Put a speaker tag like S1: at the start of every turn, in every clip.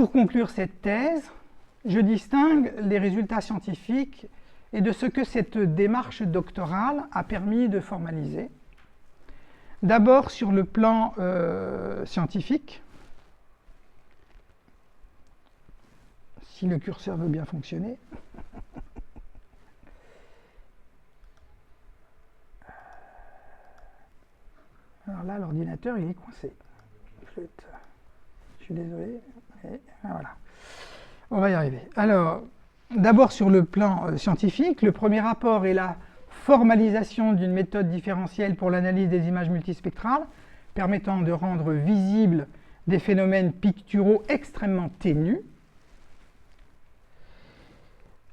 S1: pour conclure cette thèse, je distingue les résultats scientifiques et de ce que cette démarche doctorale a permis de formaliser. D'abord sur le plan scientifique, si le curseur veut bien fonctionner. Alors là, l'ordinateur, il est coincé. Flûte. Je suis désolé. Mais voilà. On va y arriver. Alors, d'abord sur le plan scientifique, le premier rapport est la formalisation d'une méthode différentielle pour l'analyse des images multispectrales, permettant de rendre visibles des phénomènes picturaux extrêmement ténus.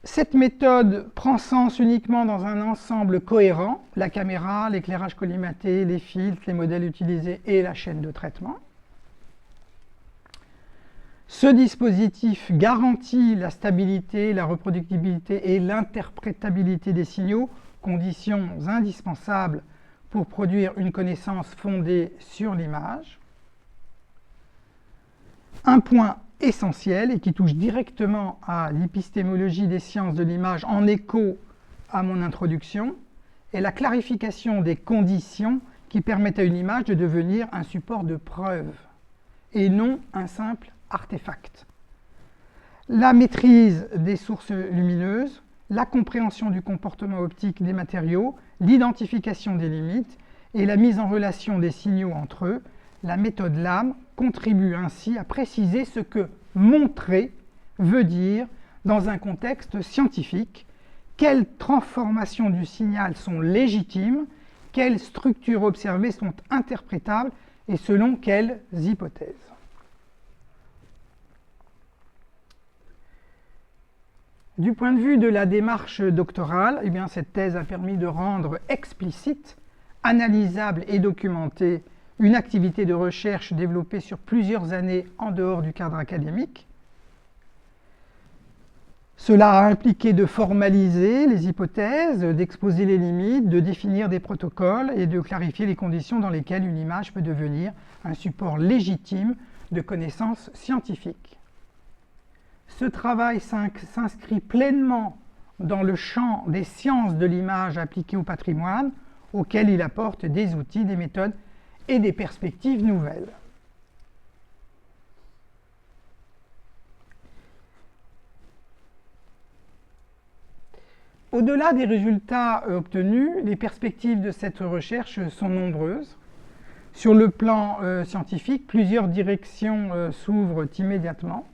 S1: Cette méthode prend sens uniquement dans un ensemble cohérent, la caméra, l'éclairage collimaté, les filtres, les modèles utilisés et la chaîne de traitement. Ce dispositif garantit la stabilité, la reproductibilité et l'interprétabilité des signaux, conditions indispensables pour produire une connaissance fondée sur l'image. Un point essentiel et qui touche directement à l'épistémologie des sciences de l'image en écho à mon introduction est la clarification des conditions qui permettent à une image de devenir un support de preuve et non un simple artefact. La maîtrise des sources lumineuses, la compréhension du comportement optique des matériaux, l'identification des limites et la mise en relation des signaux entre eux, la méthode LAM contribue ainsi à préciser ce que montrer veut dire dans un contexte scientifique, quelles transformations du signal sont légitimes, quelles structures observées sont interprétables et selon quelles hypothèses. Du point de vue de la démarche doctorale, eh bien, cette thèse a permis de rendre explicite, analysable et documentée une activité de recherche développée sur plusieurs années en dehors du cadre académique. Cela a impliqué de formaliser les hypothèses, d'exposer les limites, de définir des protocoles et de clarifier les conditions dans lesquelles une image peut devenir un support légitime de connaissances scientifiques. Ce travail s'inscrit pleinement dans le champ des sciences de l'image appliquées au patrimoine, auquel il apporte des outils, des méthodes et des perspectives nouvelles. Au-delà des résultats obtenus, les perspectives de cette recherche sont nombreuses. Sur le plan scientifique, plusieurs directions s'ouvrent immédiatement.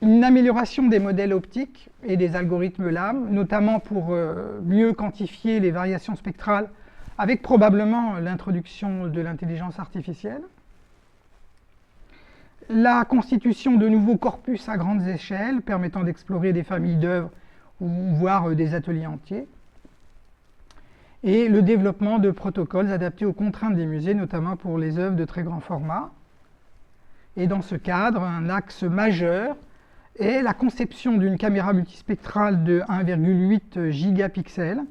S1: Une amélioration des modèles optiques et des algorithmes LAM, notamment pour mieux quantifier les variations spectrales, avec probablement l'introduction de l'intelligence artificielle. La constitution de nouveaux corpus à grandes échelles, permettant d'explorer des familles d'œuvres ou voire des ateliers entiers. Et le développement de protocoles adaptés aux contraintes des musées, notamment pour les œuvres de très grand format. Et dans ce cadre, un axe majeur est la conception d'une caméra multispectrale de 1,8 gigapixels.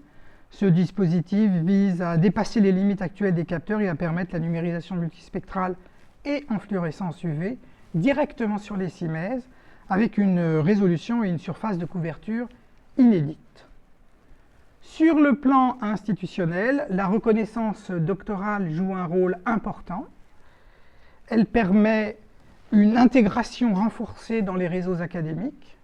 S1: Ce dispositif vise à dépasser les limites actuelles des capteurs et à permettre la numérisation multispectrale et en fluorescence UV directement sur les simèses avec une résolution et une surface de couverture inédite. Sur le plan institutionnel, la reconnaissance doctorale joue un rôle important. Elle permet une intégration renforcée dans les réseaux académiques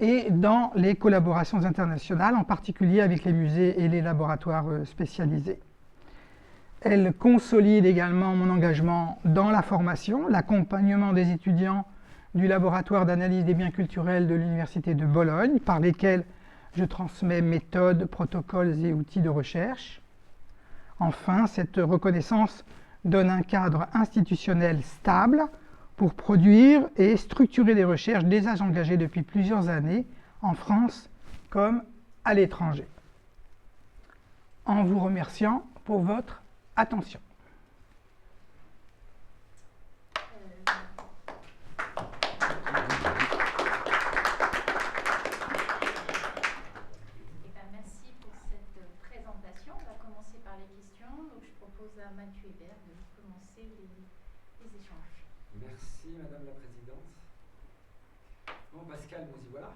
S1: et dans les collaborations internationales, en particulier avec les musées et les laboratoires spécialisés. Elle consolide également mon engagement dans la formation, l'accompagnement des étudiants du laboratoire d'analyse des biens culturels de l'Université de Bologne, par lesquels je transmets méthodes, protocoles et outils de recherche. Enfin, cette reconnaissance donne un cadre institutionnel stable pour produire et structurer des recherches déjà engagées depuis plusieurs années en France comme à l'étranger. En vous remerciant pour votre attention.
S2: Merci pour cette présentation. On va commencer par les questions. Donc, je propose à Mathieu Hébert de commencer les échanges.
S3: Merci Madame la Présidente. Bon Pascal, nous y voilà.